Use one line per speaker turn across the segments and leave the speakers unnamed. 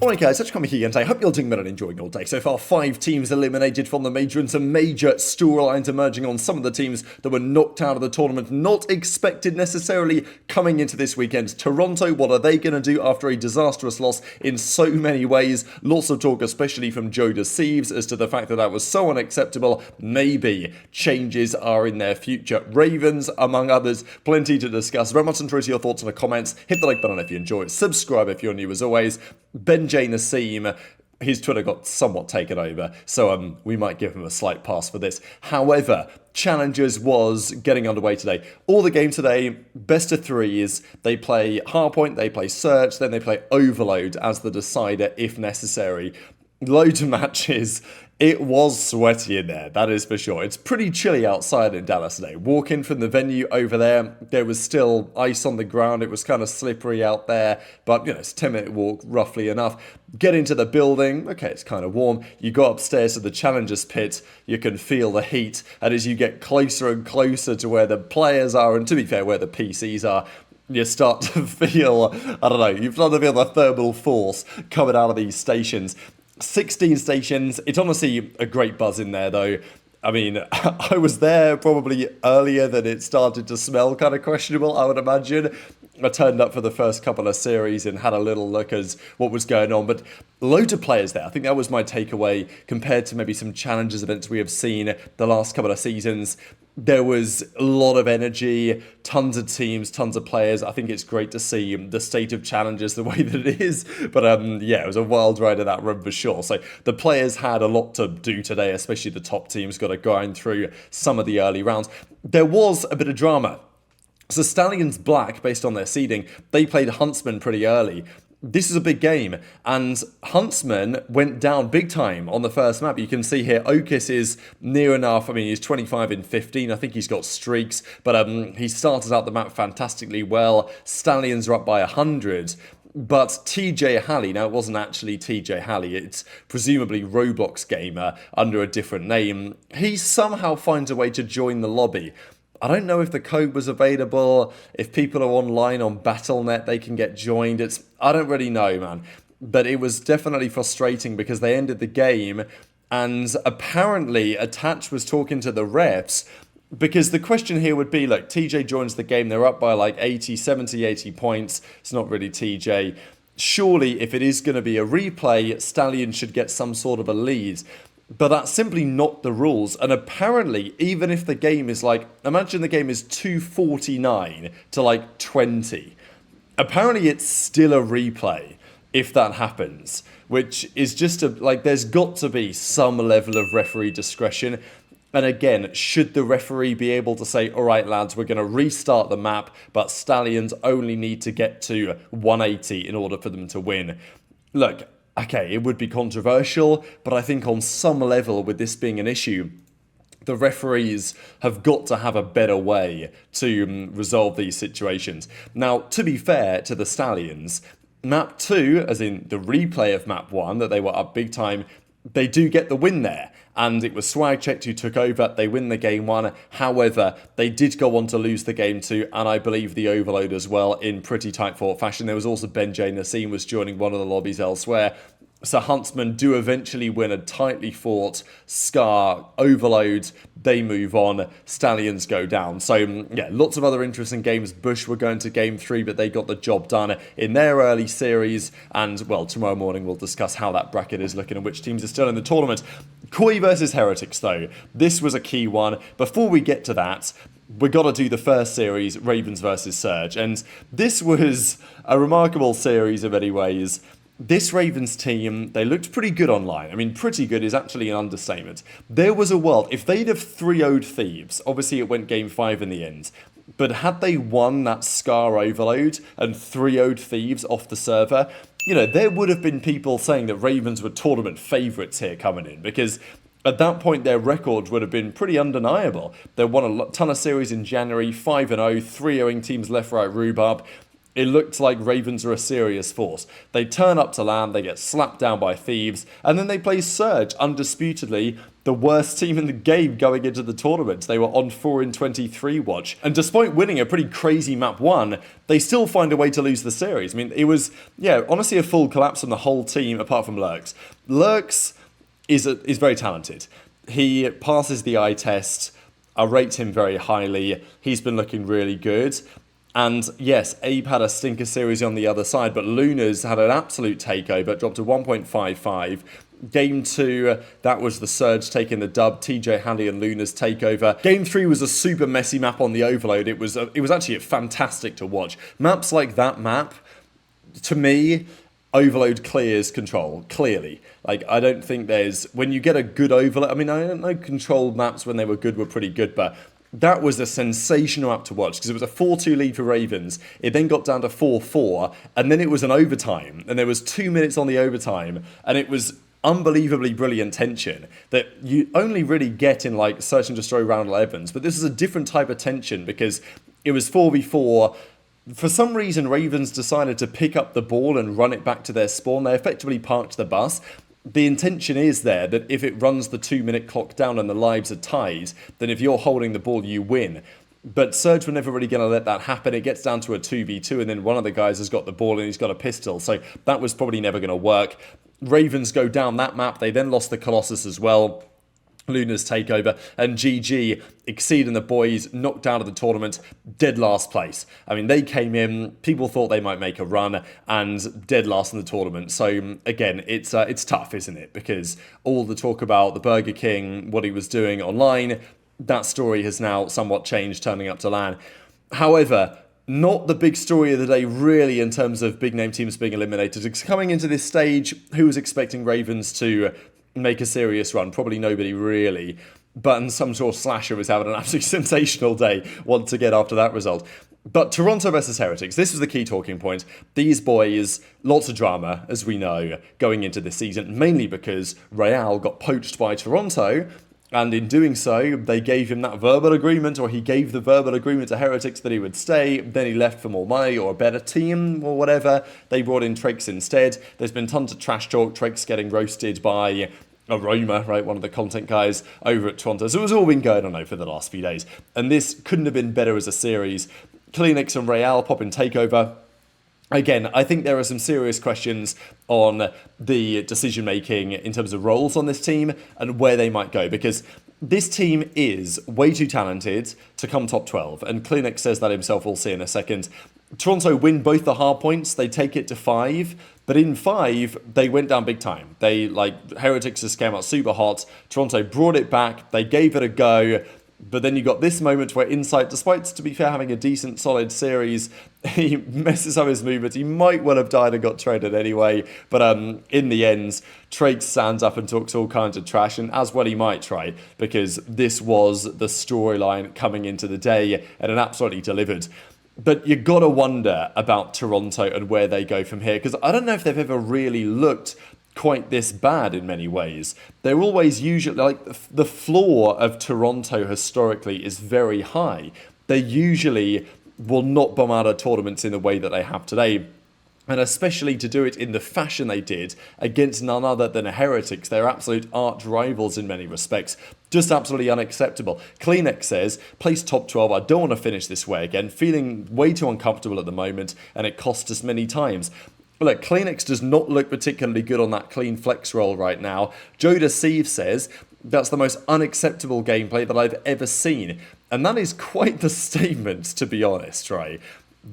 Alright guys, such coming here and I hope you're doing well and enjoying your day. So far, 5 teams eliminated from the major and some major storylines emerging on some of the teams that were knocked out of the tournament, not expected necessarily coming into this weekend. Toronto, what are they going to do after a disastrous loss in so many ways? Lots of talk, especially from JoeDeceives, as to the fact that that was so unacceptable. Maybe changes are in their future. Ravens, among others, plenty to discuss. Very much enjoy your thoughts in the comments. Hit the like button if you enjoy it. Subscribe if you're new as always. JoeDeceives, his Twitter got somewhat taken over, so we might give him a slight pass for this. However, Challengers was getting underway today. All the games today, best of threes. They play Hardpoint, they play Search, then they play Overload as the decider if necessary. Loads of matches. It was sweaty in there, that is for sure. It's pretty chilly outside in Dallas today. Walk in from the venue over there was still ice on the ground. It was kind of slippery out there, but it's a 10-minute walk, roughly enough. Get into the building, okay, it's kind of warm. You go upstairs to the Challengers pit, you can feel the heat, and as you get closer and closer to where the players are, and to be fair, where the PCs are, you start to feel, you start to feel the thermal force coming out of these stations. 16 stations. It's honestly a great buzz in there, though. I mean, I was there probably earlier than it started to smell kind of questionable, I would imagine. I turned up for the first couple of series and had a little look at what was going on, but loads of players there. I think that was my takeaway compared to maybe some Challengers events we have seen the last couple of seasons. There was a lot of energy, tons of teams, tons of players. I think it's great to see the state of Challengers the way that it is. But yeah, it was a wild ride in that room for sure. So the players had a lot to do today, especially the top teams got to grind through some of the early rounds. There was a bit of drama. So Stallions Black, based on their seeding, they played Huntsman pretty early. This is a big game, and Huntsman went down big time on the first map. You can see here, Lqgend is near enough. I mean, he's 25 in 15. I think he's got streaks, but he started out the map fantastically well. Stallions are up by 100. But TJ Halley, now it wasn't actually TJ Halley, it's presumably Roblox Gamer under a different name. He somehow finds a way to join the lobby. I don't know if the code was available, if people are online on Battle.net, they can get joined. I don't really know, man. But it was definitely frustrating because they ended the game and apparently Attach was talking to the refs because the question here would be, look, TJ joins the game, they're up by like 70, 80 points. It's not really TJ. Surely, if it is going to be a replay, Stallion should get some sort of a lead. But that's simply not the rules. And apparently, even if the game is like, imagine the game is 249 to like 20. Apparently, it's still a replay if that happens, which is just there's got to be some level of referee discretion. And again, should the referee be able to say, all right, lads, we're going to restart the map, but Stallions only need to get to 180 in order for them to win. Look, okay, it would be controversial, but I think on some level, with this being an issue, the referees have got to have a better way to resolve these situations. Now, to be fair to the Stallions, Map 2, as in the replay of Map 1, that they were up big time, they do get the win there. And it was SwagChecked who took over. They win the game 1. However, they did go on to lose the game 2, and I believe the Overload as well in pretty tight fought fashion. There was also Nassim was joining one of the lobbies elsewhere. So Huntsman do eventually win a tightly fought Scar Overload. They move on. Stallions go down. So yeah, lots of other interesting games. Bush were going to game 3, but they got the job done in their early series. And well, tomorrow morning we'll discuss how that bracket is looking and which teams are still in the tournament. Koi versus Heretics though. This was a key one. Before we get to that, we got to do the first series, Ravens versus Surge. And this was a remarkable series in many ways. This Ravens team, they looked pretty good online. I mean, pretty good is actually an understatement. There was a world, if they'd have 3-0'd Thieves, obviously it went game 5 in the end, but had they won that Scar Overload and 3-0'd Thieves off the server, there would have been people saying that Ravens were tournament favourites here coming in, because at that point their record would have been pretty undeniable. They won a ton of series in January, 5-0, 3-0ing teams left, right, rhubarb. it looked like Ravens are a serious force. They turn up to LAN, they get slapped down by Thieves, and then they play Surge, undisputedly the worst team in the game going into the tournament. They were on 4-23 watch. And despite winning a pretty crazy map 1, they still find a way to lose the series. I mean, it was, honestly a full collapse from the whole team apart from Lurqxx. Lurqxx is very talented. He passes the eye test. I rate him very highly. He's been looking really good. And yes, Abe had a stinker series on the other side, but Lunarz had an absolute takeover, dropped to 1.55. Game 2, that was the Surge taking the dub, TJ Handy and Lunarz takeover. Game 3 was a super messy map on the Overload. It was actually fantastic to watch. Maps like that map, to me, Overload clears Control, clearly. Like, I don't think there's... When you get a good Overload... I mean, I don't know, Control maps when they were good were pretty good, but that was a sensational map to watch because it was a 4-2 lead for Ravens. It then got down to 4-4, and then it was an overtime, and there was 2 minutes on the overtime, and it was unbelievably brilliant tension that you only really get in, like, Search and Destroy round 11s, but this is a different type of tension because it was 4v4. For some reason, Ravens decided to pick up the ball and run it back to their spawn. They effectively parked the bus. The intention is there that if it runs the 2-minute clock down and the lives are tied, then if you're holding the ball, you win. But Surge were never really going to let that happen. It gets down to a 2v2, and then one of the guys has got the ball and he's got a pistol. So that was probably never going to work. Ravens go down that map. They then lost the Colossus as well. Lunarz takeover, and GG exceeding the boys, knocked out of the tournament, dead last place. I mean, they came in, people thought they might make a run, and dead last in the tournament. So again, it's tough, isn't it? Because all the talk about the Burger King, what he was doing online, that story has now somewhat changed, turning up to LAN. However, not the big story of the day, really, in terms of big name teams being eliminated. It's coming into this stage, who was expecting Ravens to make a serious run? Probably nobody really. But some sort of slasher was having an absolutely sensational day once again after that result. But Toronto versus Heretics, this was the key talking point. These boys, lots of drama, as we know, going into this season, mainly because ReeaL got poached by Toronto, and in doing so, they gave him that verbal agreement, or he gave the verbal agreement to Heretics that he would stay. Then he left for more money or a better team or whatever. They brought in Lurqxx instead. There's been tons of trash talk, Lurqxx getting roasted by Aroma, right, one of the content guys over at Toronto. So it's all been going on over the last few days. And this couldn't have been better as a series. CleanX and ReeaL popping takeover. Again, I think there are some serious questions on the decision-making in terms of roles on this team and where they might go, because this team is way too talented to come top 12, and CleanX says that himself, we'll see in a second. Toronto win both the hard points, they take it to 5, but in 5, they went down big time. They, Heretics just came out super hot, Toronto brought it back, they gave it a go, but then you got this moment where Insight, despite, to be fair, having a decent, solid series, he messes up his movement. He might well have died and got traded anyway. But in the end, Lqgend stands up and talks all kinds of trash. And as well he might try, because this was the storyline coming into the day, and it absolutely delivered. But you got to wonder about Toronto and where they go from here, because I don't know if they've ever really looked quite this bad in many ways. They're always usually, the floor of Toronto historically is very high. They usually will not bomb out of tournaments in the way that they have today. And especially to do it in the fashion they did against none other than Heretics. They're absolute arch rivals in many respects. Just absolutely unacceptable. CleanX says, place top 12, I don't want to finish this way again. Feeling way too uncomfortable at the moment, and it cost us many times. Look, CleanX does not look particularly good on that clean flex roll right now. JoeDeceives says, that's the most unacceptable gameplay that I've ever seen. And that is quite the statement, to be honest, right?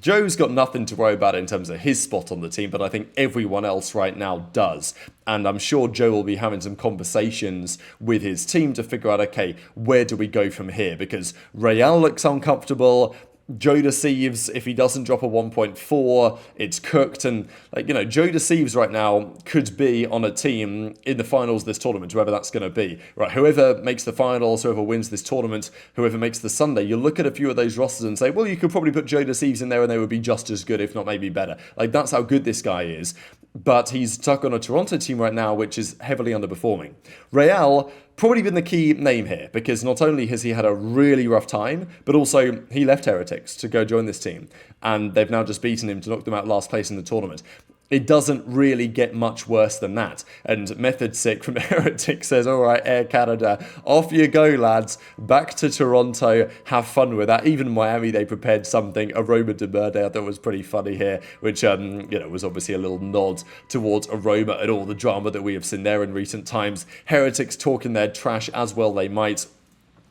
Joe's got nothing to worry about in terms of his spot on the team, but I think everyone else right now does. And I'm sure Joe will be having some conversations with his team to figure out, okay, where do we go from here? Because ReeaL looks uncomfortable. JoeDeceives, if he doesn't drop a 1.4, it's cooked. And, JoeDeceives right now could be on a team in the finals of this tournament, whoever that's going to be. Right, whoever makes the finals, whoever wins this tournament, whoever makes the Sunday, you look at a few of those rosters and say, well, you could probably put JoeDeceives in there and they would be just as good, if not maybe better. That's how good this guy is. but he's stuck on a Toronto team right now, which is heavily underperforming. ReeaL, probably been the key name here, because not only has he had a really rough time, but also he left Heretics to go join this team, and they've now just beaten him to knock them out last place in the tournament. It doesn't really get much worse than that. And Method Sick from Heretic says, all right, Air Canada, off you go, lads. Back to Toronto. Have fun with that. Even Miami, they prepared something. Aroma de Murder, I thought was pretty funny here, which, was obviously a little nod towards Aroma and all the drama that we have seen there in recent times. Heretics talking their trash as well they might.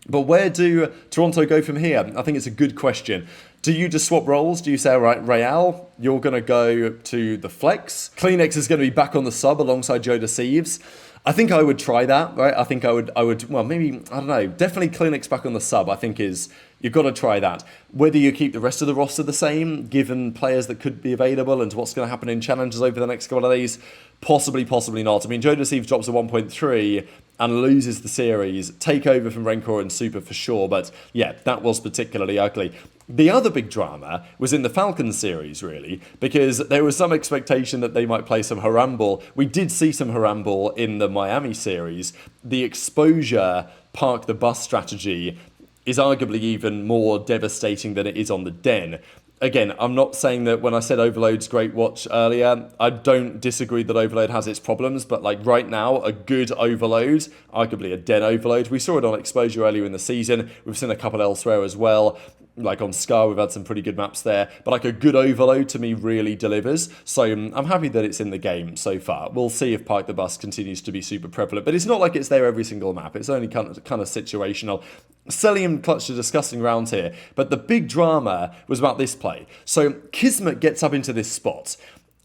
But where do Toronto go from here? I think it's a good question. Do you just swap roles? Do you say, all right, ReeaL, you're going to go to the flex. CleanX is going to be back on the sub alongside JoeDeceives. I think I would try that, right? I think I would, well, maybe, I don't know, definitely CleanX back on the sub, I think you've got to try that. Whether you keep the rest of the roster the same, given players that could be available and what's going to happen in challenges over the next couple of days, possibly not. I mean, JoeDeceives drops a 1.3 and loses the series. Takeover from Rencor and Super for sure, but yeah, that was particularly ugly. The other big drama was in the Falcons series, really, because there was some expectation that they might play some Haramball. We did see some Haramball in the Miami series. The exposure park the bus strategy is arguably even more devastating than it is on the Den. Again, I'm not saying that when I said Overload's great watch earlier, I don't disagree that Overload has its problems, but like right now, a good Overload, arguably a Den Overload, we saw it on Exposure earlier in the season, we've seen a couple elsewhere as well, like on Scar, we've had some pretty good maps there, but like a good Overload to me really delivers, so I'm happy that it's in the game so far. We'll see if Park the Bus continues to be super prevalent, but it's not like it's there every single map, it's only kind of situational. Cellium clutched a disgusting round here, but the big drama was about this play. So Kismet gets up into this spot,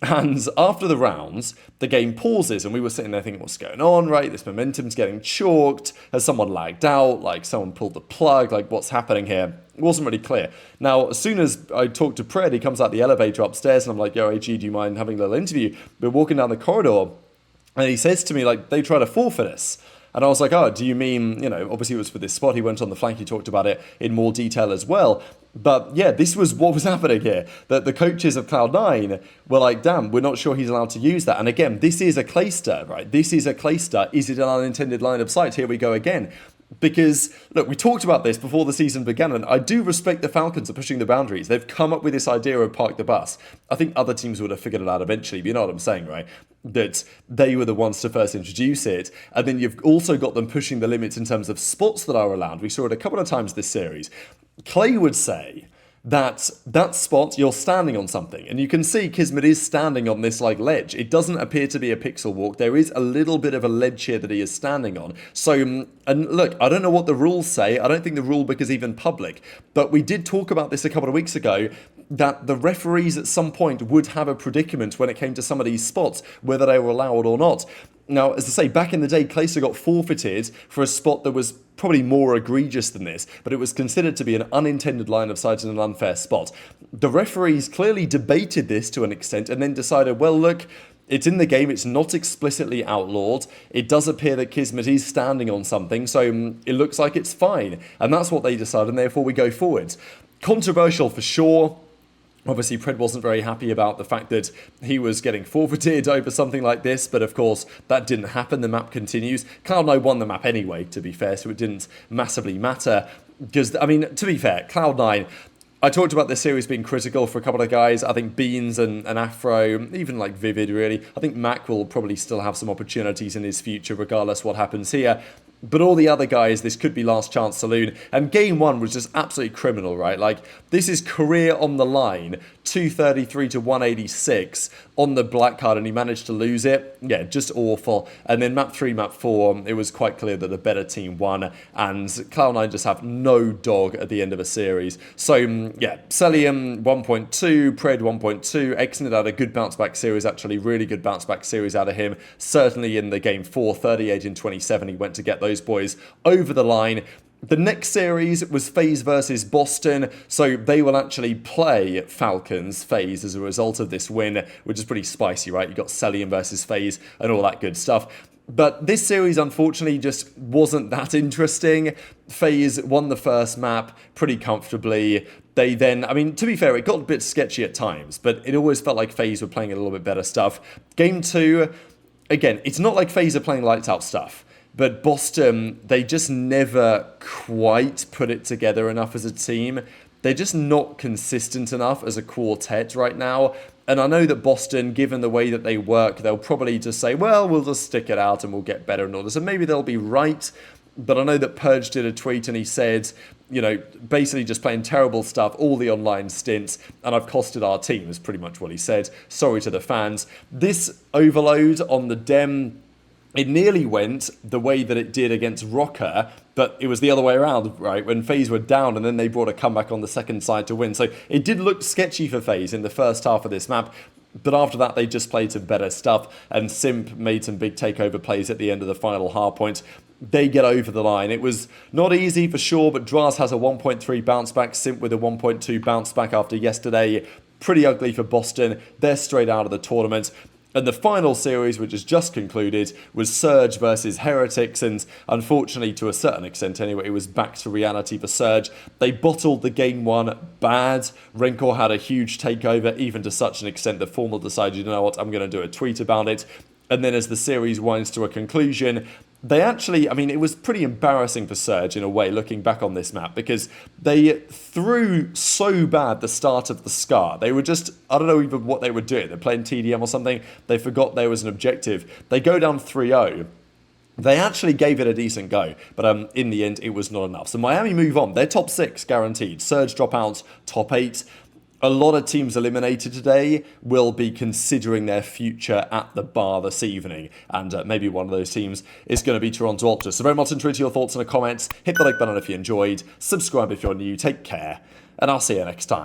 and after the rounds, the game pauses, and we were sitting there thinking, what's going on, right? This momentum's getting chalked. Has someone lagged out? Like, someone pulled the plug? Like, what's happening here? It wasn't really clear. Now, as soon as I talked to Pred, he comes out the elevator upstairs, and I'm like, yo, AG, do you mind having a little interview? We're walking down the corridor, and he says to me, like, they try to forfeit us. And I was like, oh, do you mean, obviously it was for this spot. He went on the flank. He talked about it in more detail as well. But yeah, this was what was happening here. That the coaches of Cloud9 were like, damn, we're not sure he's allowed to use that. And again, this is a Clayster, right? This is a Clayster. Is it an unintended line of sight? Here we go again. Because, look, we talked about this before the season began, and I do respect the Falcons are pushing the boundaries. They've come up with this idea of park the bus. I think other teams would have figured it out eventually, but you know what I'm saying, right? That they were the ones to first introduce it, and then you've also got them pushing the limits in terms of spots that are allowed. We saw it a couple of times this series. Clay would say that spot, you're standing on something. And you can see Kismet is standing on this like ledge. It doesn't appear to be a pixel walk. There is a little bit of a ledge here that he is standing on. So, and look, I don't know what the rules say. I don't think the rule book is even public. But we did talk about this a couple of weeks ago, that the referees at some point would have a predicament when it came to some of these spots, whether they were allowed or not. Now, as I say, back in the day, Clayster got forfeited for a spot that was probably more egregious than this, but it was considered to be an unintended line of sight and an unfair spot. The referees clearly debated this to an extent and then decided, well, look, it's in the game, it's not explicitly outlawed. It does appear that Kismet is standing on something, so it looks like it's fine. And that's what they decided, and therefore we go forwards. Controversial for sure. Obviously, Pred wasn't very happy about the fact that he was getting forfeited over something like this, but of course, that didn't happen. The map continues. Cloud9 won the map anyway, to be fair, so it didn't massively matter. Because, I mean, to be fair, Cloud9, I talked about this series being critical for a couple of guys. I think Beans and Afro, even like Vivid, really. I think Mack will probably still have some opportunities in his future, regardless what happens here. But all the other guys, this could be last chance saloon. And game one was just absolutely criminal, right? Like, this is career on the line, 233 to 186 on the black card, and he managed to lose it. Yeah, just awful. And then map 3, map 4, it was quite clear that the better team won, and Cloud9 just have no dog at the end of a series. So, yeah, Cellium 1.2, Pred 1.2, Exnid had a good bounce back series, actually, really good bounce back series out of him. Certainly in the game 4, 38 in 27, he went to get those boys over the line. The next series was FaZe versus Boston, so they will actually play Falcons FaZe as a result of this win, which is pretty spicy, right? You got Cellium versus FaZe and all that good stuff. But this series, unfortunately, just wasn't that interesting. FaZe won the first map pretty comfortably. They then, I mean, to be fair, it got a bit sketchy at times, but it always felt like FaZe were playing a little bit better stuff. Game 2, again, it's not like FaZe are playing lights out stuff, but Boston, they just never quite put it together enough as a team. They're just not consistent enough as a quartet right now. And I know that Boston, given the way that they work, they'll probably just say, well, we'll just stick it out and we'll get better and all this. And maybe they'll be right. But I know that Purge did a tweet and he said, you know, basically just playing terrible stuff, all the online stints, and I've costed our team, is pretty much what he said. Sorry to the fans. This overload on the Dem, it nearly went the way that it did against Rocker, but it was the other way around, right? When FaZe were down and then they brought a comeback on the second side to win. So it did look sketchy for FaZe in the first half of this map. But after that, they just played some better stuff, and Simp made some big takeover plays at the end of the final hard point. They get over the line. It was not easy for sure, but Drazah has a 1.3 bounce back, Simp with a 1.2 bounce back after yesterday. Pretty ugly for Boston. They're straight out of the tournament. And the final series, which has just concluded, was Surge versus Heretics, and unfortunately, to a certain extent anyway, it was back to reality for Surge. They bottled the game 1 bad. Rencor had a huge takeover, even to such an extent that Formal decided, you know what, I'm going to do a tweet about it. And then as the series winds to a conclusion, they actually, I mean, it was pretty embarrassing for Surge in a way, looking back on this map, because they threw so bad the start of the Scar. They were just, I don't know even what they were doing. They're playing TDM or something. They forgot there was an objective. They go down 3-0. They actually gave it a decent go, but in the end, it was not enough. So Miami move on. They're top 6, guaranteed. Surge drop out, top 8. A lot of teams eliminated today will be considering their future at the bar this evening. And maybe one of those teams is going to be Toronto OpTic. So very much intrigued to your thoughts in the comments. Hit the like button if you enjoyed. Subscribe if you're new. Take care. And I'll see you next time.